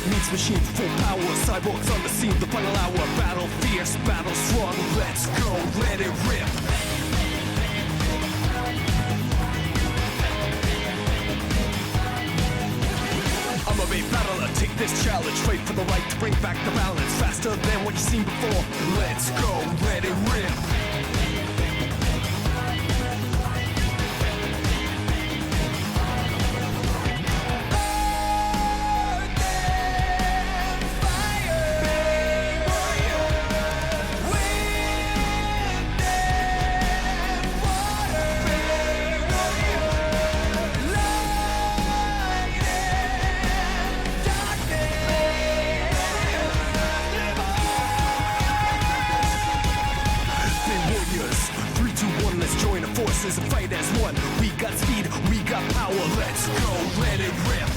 Cyborg meets machine, full power. Cyborgs on the scene, the final hour. Battle fierce, battle strong. Let's go, let it rip. I'm a big battler, take this challenge. Fight for the right to bring back the balance. Faster than what you've seen before. Let's go, let it rip. And fight as one. We got speed, we got power. Let's go, let it rip.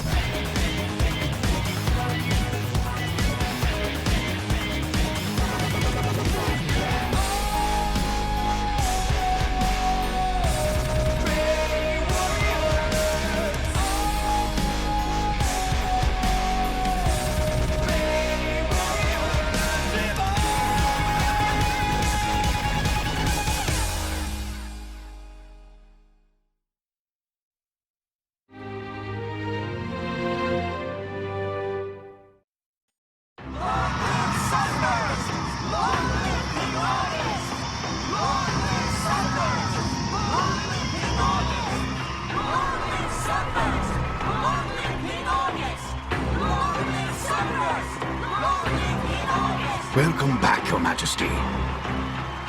Welcome back, Your Majesty.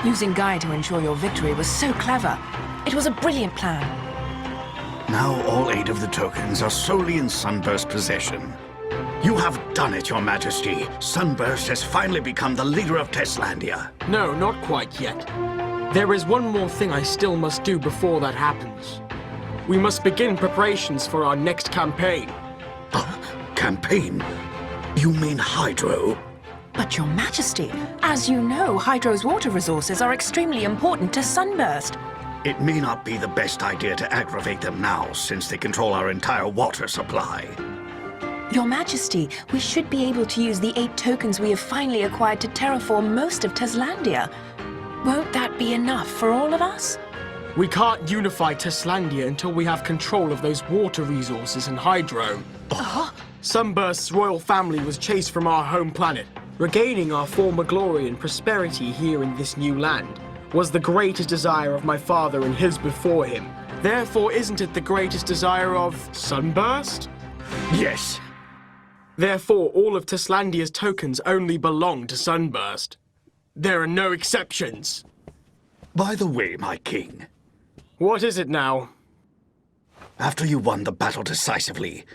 Using Guy to ensure your victory was so clever. It was a brilliant plan. Now all 8 of the tokens are solely in Sunburst's possession. You have done it, Your Majesty. Sunburst has finally become the leader of Teslandia. No, not quite yet. There is one more thing I still must do before that happens. We must begin preparations for our next campaign. Campaign? You mean Hydro? But Your Majesty, as you know, Hydro's water resources are extremely important to Sunburst. It may not be the best idea to aggravate them now, since they control our entire water supply. Your Majesty, we should be able to use the 8 tokens we have finally acquired to terraform most of Teslandia. Won't that be enough for all of us? We can't unify Teslandia until we have control of those water resources in Hydro. Sunburst's royal family was chased from our home planet. Regaining our former glory and prosperity here in this new land was the greatest desire of my father and his before him. Therefore, isn't it the greatest desire of Sunburst? Yes. Therefore, all of Teslandia's tokens only belong to Sunburst. There are no exceptions. By the way, my king. What is it now? After you won the battle decisively,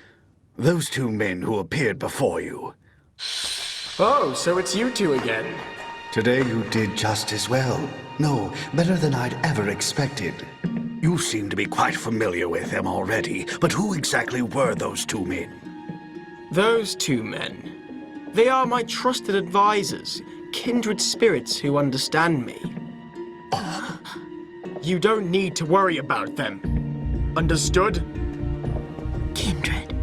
those 2 men who appeared before you... Oh, so it's you 2 again. Today you did just as well. No, better than I'd ever expected. You seem to be quite familiar with them already, but who exactly were those 2 men? Those 2 men. They are my trusted advisors, kindred spirits who understand me. You don't need to worry about them. Understood? Kindred.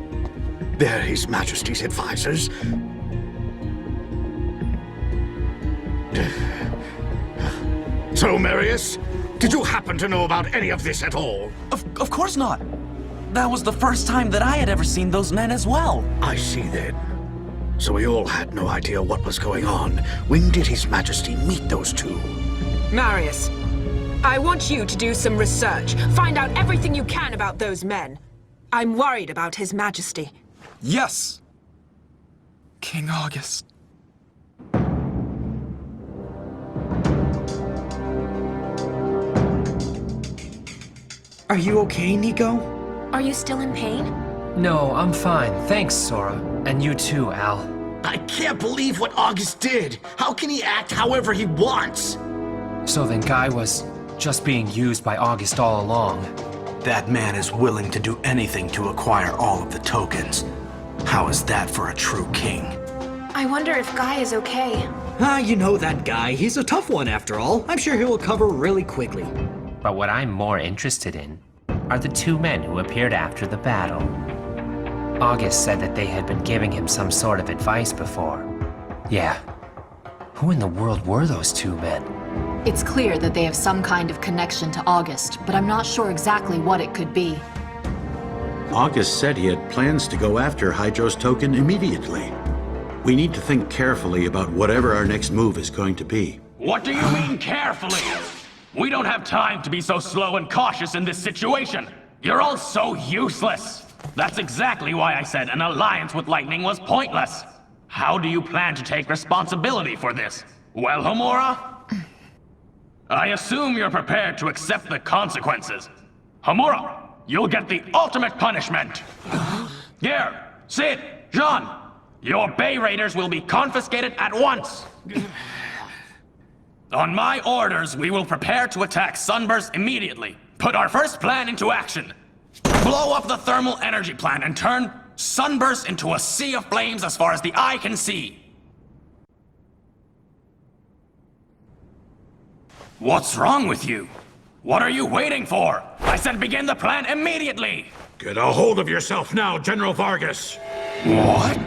They're His Majesty's advisors. So, Marius, did you happen to know about any of this at all? Of course not. That was the first time that I had ever seen those men as well. I see then. So we all had no idea what was going on. When did His Majesty meet those 2? Marius, I want you to do some research. Find out everything you can about those men. I'm worried about His Majesty. Yes. King August. Are you okay, Nico? Are you still in pain? No, I'm fine. Thanks, Sora. And you too, Al. I can't believe what August did. How can he act however he wants? So then Guy was just being used by August all along. That man is willing to do anything to acquire all of the tokens. How is that for a true king? I wonder if Guy is okay. You know that guy. He's a tough one after all. I'm sure he'll recover really quickly. But what I'm more interested in are the 2 men who appeared after the battle. August said that they had been giving him some sort of advice before. Yeah. Who in the world were those two men? It's clear that they have some kind of connection to August, but I'm not sure exactly what it could be. August said he had plans to go after Hydro's token immediately. We need to think carefully about whatever our next move is going to be. What do you mean carefully? We don't have time to be so slow and cautious in this situation. You're all so useless. That's exactly why I said an alliance with Lightning was pointless. How do you plan to take responsibility for this? Well, Homura? I assume you're prepared to accept the consequences. Homura, you'll get the ultimate punishment. Here, Sid, Jean, your Bay Raiders will be confiscated at once. On my orders, we will prepare to attack Sunburst immediately. Put our first plan into action. Blow up the thermal energy plant and turn Sunburst into a sea of flames as far as the eye can see. What's wrong with you? What are you waiting for? I said begin the plan immediately! Get a hold of yourself now, General Vargas. What?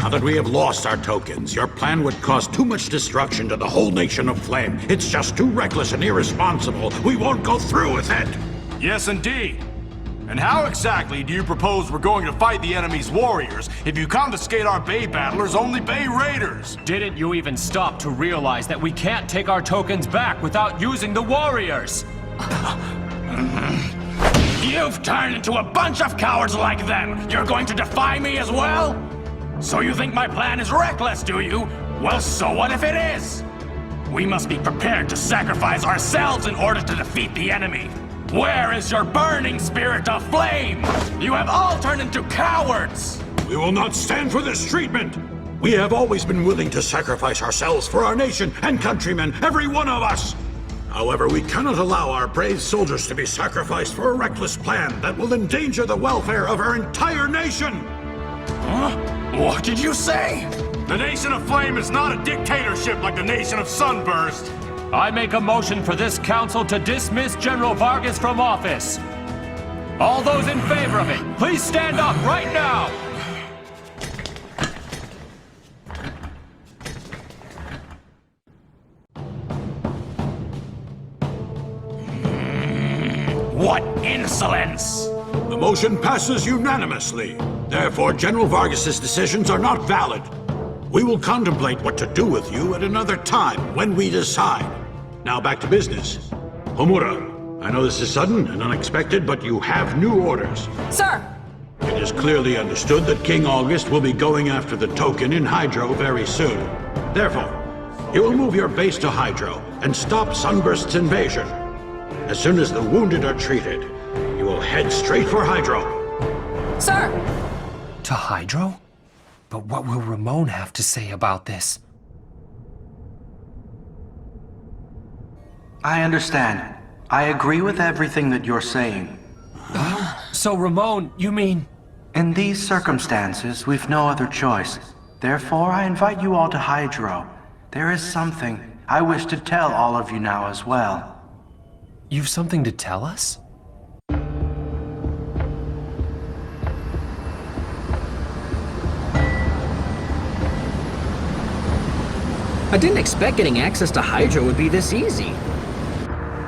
Now that we have lost our tokens, your plan would cause too much destruction to the whole nation of Flame. It's just too reckless and irresponsible. We won't go through with it. Yes, indeed. And how exactly do you propose we're going to fight the enemy's warriors if you confiscate our Bay battlers only Bay Raiders? Didn't you even stop to realize that we can't take our tokens back without using the warriors? You've turned into a bunch of cowards like them! You're going to defy me as well? So you think my plan is reckless, do you? Well, so what if it is? We must be prepared to sacrifice ourselves in order to defeat the enemy. Where is your burning spirit of flame? You have all turned into cowards! We will not stand for this treatment! We have always been willing to sacrifice ourselves for our nation and countrymen, every one of us! However, we cannot allow our brave soldiers to be sacrificed for a reckless plan that will endanger the welfare of our entire nation! Huh? What did you say? The Nation of Flame is not a dictatorship like the Nation of Sunburst! I make a motion for this council to dismiss General Vargas from office. All those in favor of it, please stand up right now! What insolence! The motion passes unanimously. Therefore, General Vargas's decisions are not valid. We will contemplate what to do with you at another time, when we decide. Now back to business. Homura, I know this is sudden and unexpected, but you have new orders. Sir! It is clearly understood that King August will be going after the token in Hydro very soon. Therefore, you will move your base to Hydro and stop Sunburst's invasion. As soon as the wounded are treated, you will head straight for Hydro. Sir! To Hydro? But what will Ramon have to say about this? I understand. I agree with everything that you're saying. So Ramon, you mean... In these circumstances, we've no other choice. Therefore, I invite you all to Hydro. There is something I wish to tell all of you now as well. You've something to tell us? I didn't expect getting access to Hydro would be this easy.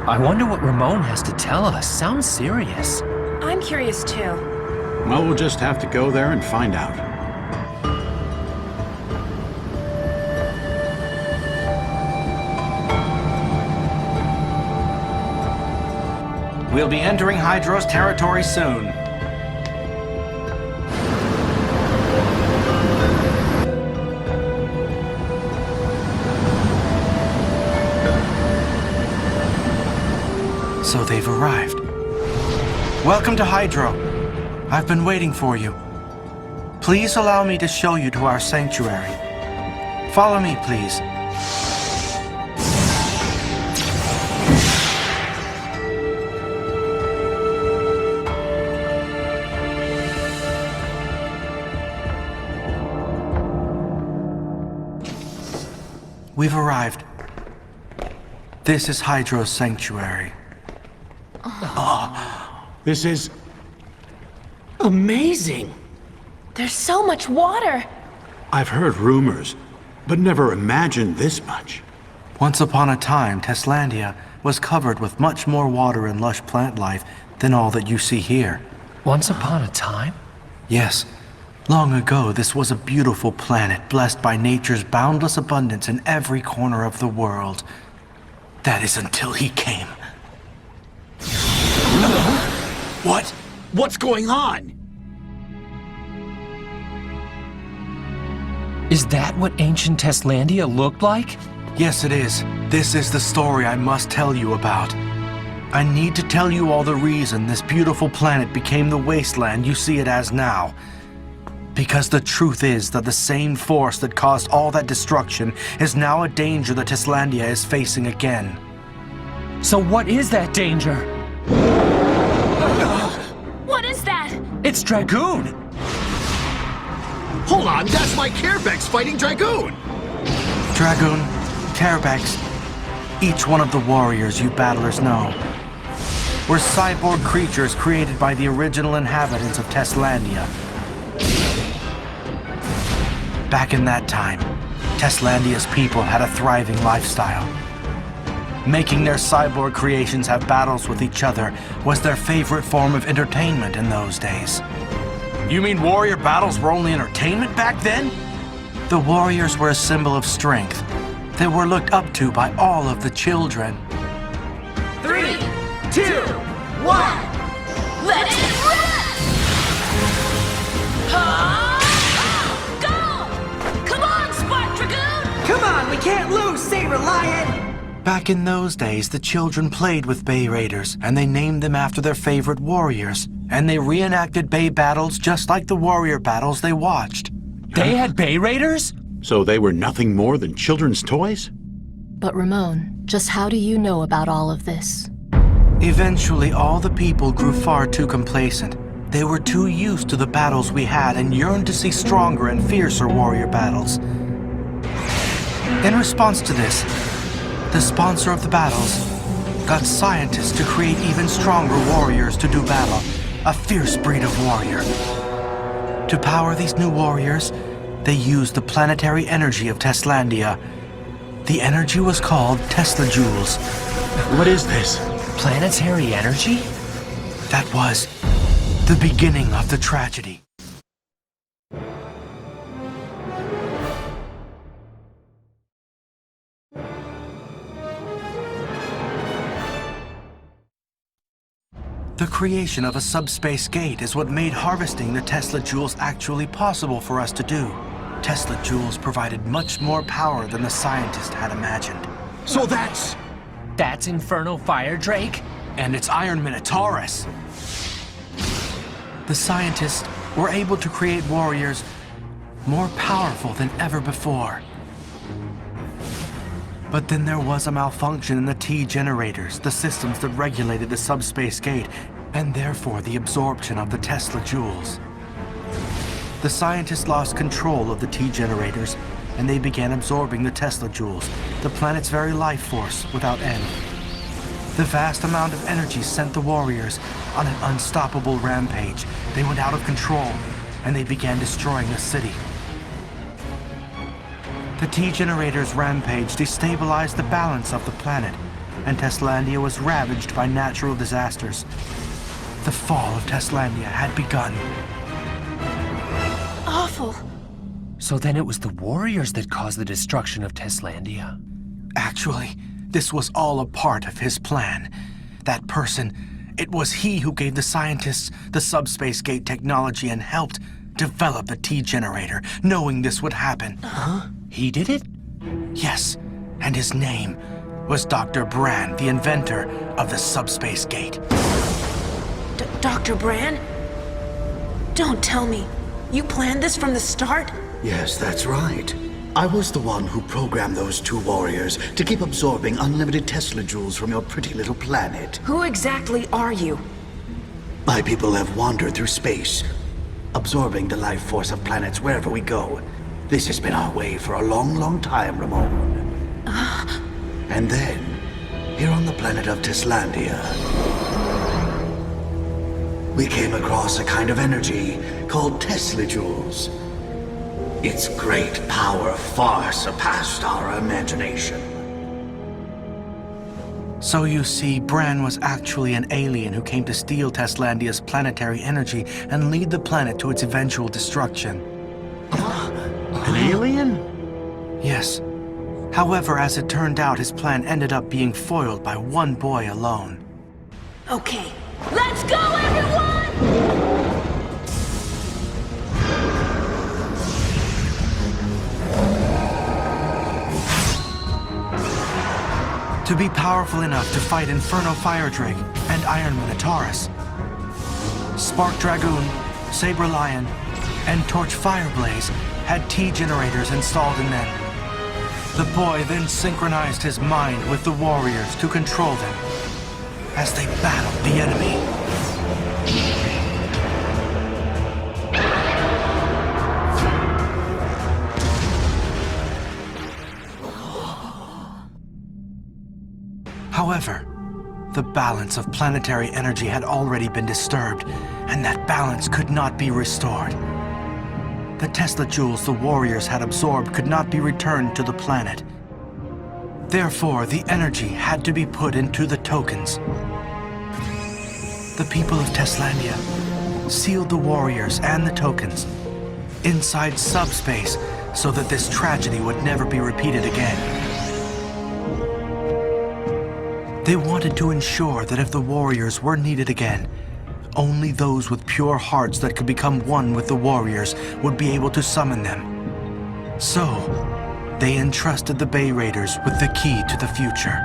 I wonder what Ramon has to tell us. Sounds serious. I'm curious too. Well, we'll just have to go there and find out. We'll be entering Hydro's territory soon. So they've arrived. Welcome to Hydro. I've been waiting for you. Please allow me to show you to our sanctuary. Follow me, please. We've arrived. This is Hydro's sanctuary. This is amazing. There's so much water! I've heard rumors, but never imagined this much. Once upon a time, Teslandia was covered with much more water and lush plant life than all that you see here. Once upon a time? Yes. Long ago, this was a beautiful planet blessed by nature's boundless abundance in every corner of the world. That is until he came. What? What's going on? Is that what ancient Teslandia looked like? Yes, it is. This is the story I must tell you about. I need to tell you all the reason this beautiful planet became the wasteland you see it as now. Because the truth is that the same force that caused all that destruction is now a danger that Teslandia is facing again. So what is that danger? What is that? It's Dragoon! Hold on, that's my Carebex fighting Dragoon! Dragoon, Carebex, each one of the warriors you battlers know, were cyborg creatures created by the original inhabitants of Teslandia. Back in that time, Teslandia's people had a thriving lifestyle. Making their cyborg creations have battles with each other was their favorite form of entertainment in those days. You mean warrior battles were only entertainment back then? The warriors were a symbol of strength. They were looked up to by all of the children. 3, 2, 1, Let it rip! Go! Come on, Spark Dragoon! Come on, we can't lose, Saber Lion! Back in those days, the children played with Bay Raiders, and they named them after their favorite warriors. And they reenacted Bay battles just like the warrior battles they watched. They had Bay Raiders? So they were nothing more than children's toys? But Ramon, just how do you know about all of this? Eventually, all the people grew far too complacent. They were too used to the battles we had and yearned to see stronger and fiercer warrior battles. In response to this, the sponsor of the battles got scientists to create even stronger warriors to do battle, a fierce breed of warrior. To power these new warriors, they used the planetary energy of Teslandia. The energy was called Tesla Joules. What is this? Planetary energy? That was the beginning of the tragedy. The creation of a subspace gate is what made harvesting the Tesla Joules actually possible for us to do. Tesla Joules provided much more power than the scientist had imagined. So that's Infernal Fire Drake? And it's Iron Minotaurus. The scientists were able to create warriors more powerful than ever before. But then there was a malfunction in the T-generators, the systems that regulated the subspace gate, and therefore the absorption of the Tesla Joules. The scientists lost control of the T-generators, and they began absorbing the Tesla Joules, the planet's very life force without end. The vast amount of energy sent the warriors on an unstoppable rampage. They went out of control, and they began destroying the city. The T-Generator's rampage destabilized the balance of the planet, and Teslandia was ravaged by natural disasters. The fall of Teslandia had begun. Awful. So then it was the warriors that caused the destruction of Teslandia. Actually, this was all a part of his plan. That person, it was he who gave the scientists the subspace gate technology and helped develop the T-Generator, knowing this would happen. He did it? Yes, and his name was Dr. Brand, the inventor of the subspace gate. Dr. Brand? Don't tell me. You planned this from the start? Yes, that's right. I was the one who programmed those two warriors to keep absorbing unlimited Tesla Joules from your pretty little planet. Who exactly are you? My people have wandered through space, absorbing the life force of planets wherever we go. This has been our way for a long, long time, Ramon. And then, here on the planet of Teslandia, we came across a kind of energy called Tesla Joules. Its great power far surpassed our imagination. So you see, Bran was actually an alien who came to steal Teslandia's planetary energy and lead the planet to its eventual destruction. An alien? Yes. However, as it turned out, his plan ended up being foiled by one boy alone. Okay, let's go, everyone! To be powerful enough to fight Inferno Firedrake and Iron Minotaurus, Spark Dragoon, Saber Lion, and Torch Fireblaze had T-generators installed in them. The boy then synchronized his mind with the warriors to control them as they battled the enemy. However, the balance of planetary energy had already been disturbed, and that balance could not be restored. The Tesla Joules the warriors had absorbed could not be returned to the planet. Therefore, the energy had to be put into the tokens. The people of Teslandia sealed the warriors and the tokens inside subspace so that this tragedy would never be repeated again. They wanted to ensure that if the warriors were needed again, only those with pure hearts that could become one with the warriors would be able to summon them. So, they entrusted the Bay Raiders with the key to the future.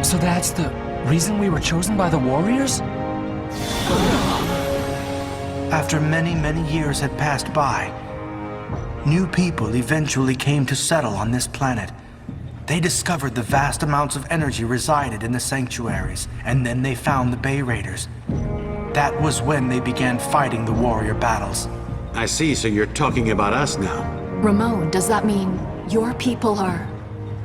So that's the reason we were chosen by the warriors? After many, many years had passed by, new people eventually came to settle on this planet. They discovered the vast amounts of energy resided in the sanctuaries, and then they found the Bay Raiders. That was when they began fighting the warrior battles. I see, so you're talking about us now. Ramon, does that mean your people are...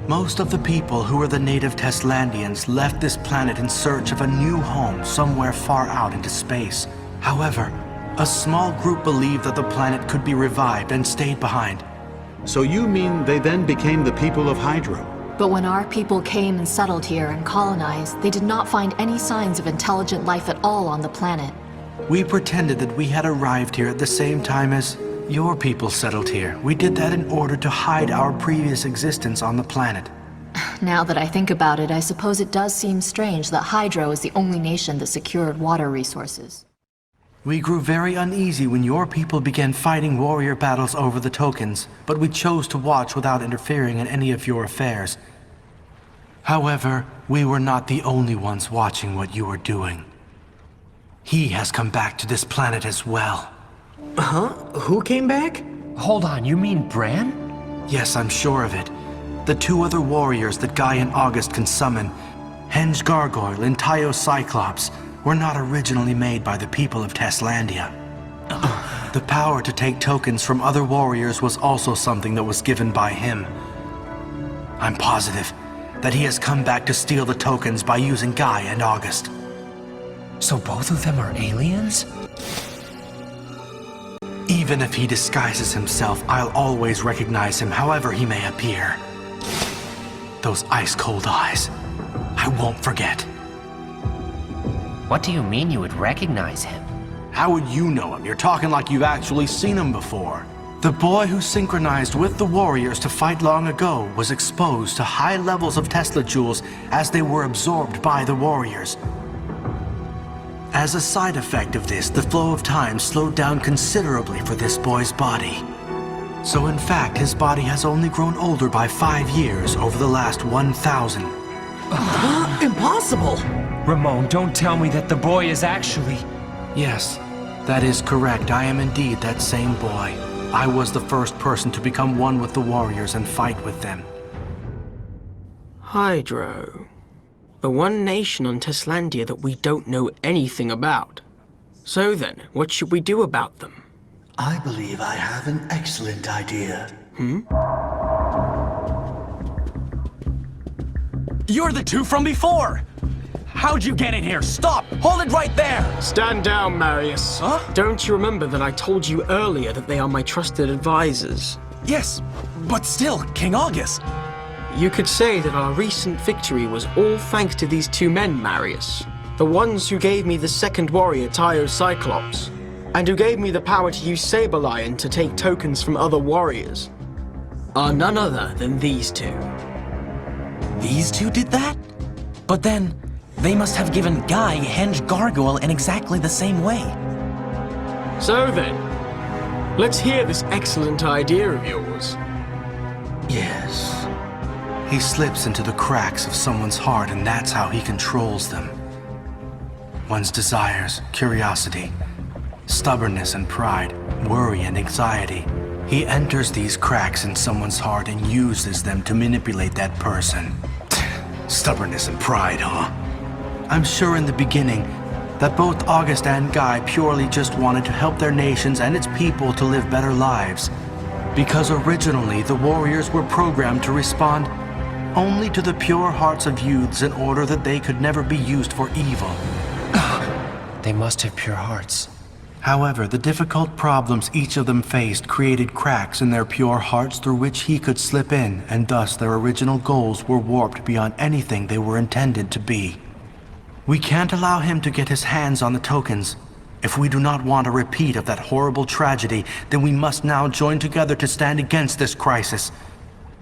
Most of the people who were the native Teslandians left this planet in search of a new home somewhere far out into space. However, a small group believed that the planet could be revived and stayed behind. So you mean they then became the people of Hydro? But when our people came and settled here and colonized, they did not find any signs of intelligent life at all on the planet. We pretended that we had arrived here at the same time as your people settled here. We did that in order to hide our previous existence on the planet. Now that I think about it, I suppose it does seem strange that Hydro is the only nation that secured water resources. We grew very uneasy when your people began fighting warrior battles over the tokens, but we chose to watch without interfering in any of your affairs. However, we were not the only ones watching what you were doing. He has come back to this planet as well. Huh? Who came back? Hold on, you mean Bran? Yes, I'm sure of it. The two other warriors that Guy and August can summon, Henge Gargoyle and Tayo Cyclops, were not originally made by the people of Teslandia. The power to take tokens from other warriors was also something that was given by him. I'm positive that he has come back to steal the tokens by using Guy and August. So both of them are aliens? Even if he disguises himself, I'll always recognize him however he may appear. Those ice-cold eyes, I won't forget. What do you mean you would recognize him? How would you know him? You're talking like you've actually seen him before. The boy who synchronized with the warriors to fight long ago was exposed to high levels of Tesla Joules as they were absorbed by the warriors. As a side effect of this, the flow of time slowed down considerably for this boy's body. So in fact, his body has only grown older by 5 years over the last 1,000. Impossible! Ramon, don't tell me that the boy is actually... Yes, that is correct. I am indeed that same boy. I was the first person to become one with the warriors and fight with them. Hydro. The one nation on Teslandia that we don't know anything about. So then, what should we do about them? I believe I have an excellent idea. You're the two from before! How'd you get in here? Stop! Hold it right there! Stand down, Marius. Huh? Don't you remember that I told you earlier that they are my trusted advisors? Yes, but still, King August. You could say that our recent victory was all thanks to these two men, Marius. The ones who gave me the second warrior, Taio's Cyclops, and who gave me the power to use Saber Lion to take tokens from other warriors, are none other than these two. These two did that? But then, they must have given Guy Henge Gargoyle in exactly the same way. So then, let's hear this excellent idea of yours. Yes. He slips into the cracks of someone's heart, and that's how he controls them. One's desires, curiosity, stubbornness and pride, worry and anxiety. He enters these cracks in someone's heart and uses them to manipulate that person. Stubbornness and pride, huh? I'm sure in the beginning that both August and Guy purely just wanted to help their nations and its people to live better lives. Because originally the warriors were programmed to respond only to the pure hearts of youths in order that they could never be used for evil. They must have pure hearts. However, the difficult problems each of them faced created cracks in their pure hearts through which he could slip in, and thus their original goals were warped beyond anything they were intended to be. We can't allow him to get his hands on the tokens. If we do not want a repeat of that horrible tragedy, then we must now join together to stand against this crisis.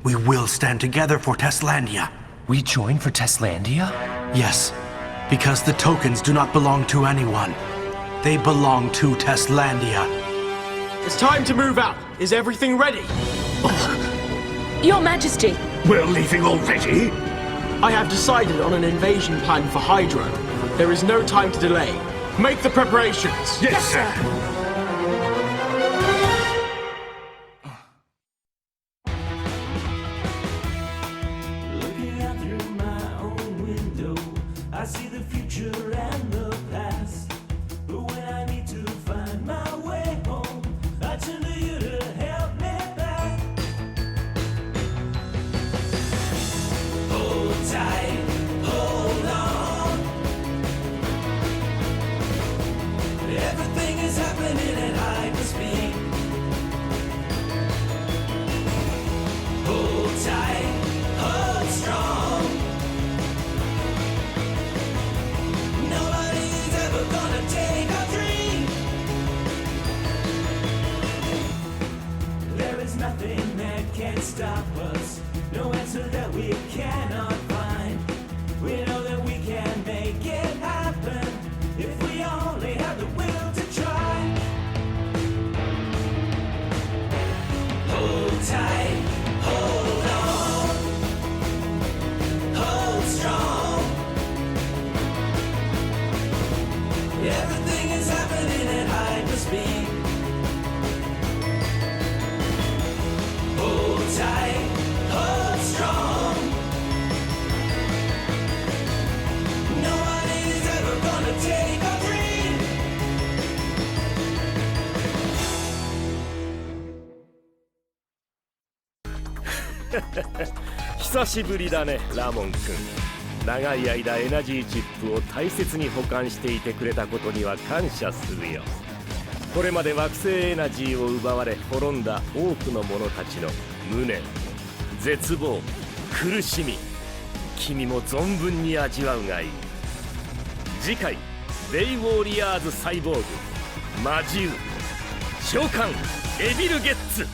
We will stand together for Teslandia. We join for Teslandia? Yes, because the tokens do not belong to anyone. They belong to Teslandia. It's time to move out. Is everything ready? Your Majesty! We're leaving already? I have decided on an invasion plan for Hydro. There is no time to delay. Make the preparations. Yes, sir. Looking out through my own window, I see the future and the past. But when I need to find my way home, I turn to you to help me back. Hold tight, hold on. Everything is happening at hyperspeed. Hold tight, hold strong. Nobody's ever gonna take our dream. There is nothing that can stop us. No answer that we cannot find. We know that we can make it happen if we only have the will to try. Hold tight, hold on, hold strong. Everything is happening at hyperspeed. Hold tight, hold strong. Nobody's ever gonna take our dream. 久しぶりだね、ラモン君。長い間エナジーチップを大切に保管していてくれたことには感謝するよ。これまで惑星エナジーを奪われ滅んだ多くの者たちの無念、絶望、苦しみ、君も存分に味わうがいい。次回ベイウォーリアーズ・サイボーグ魔獣召喚エビルゲッツ。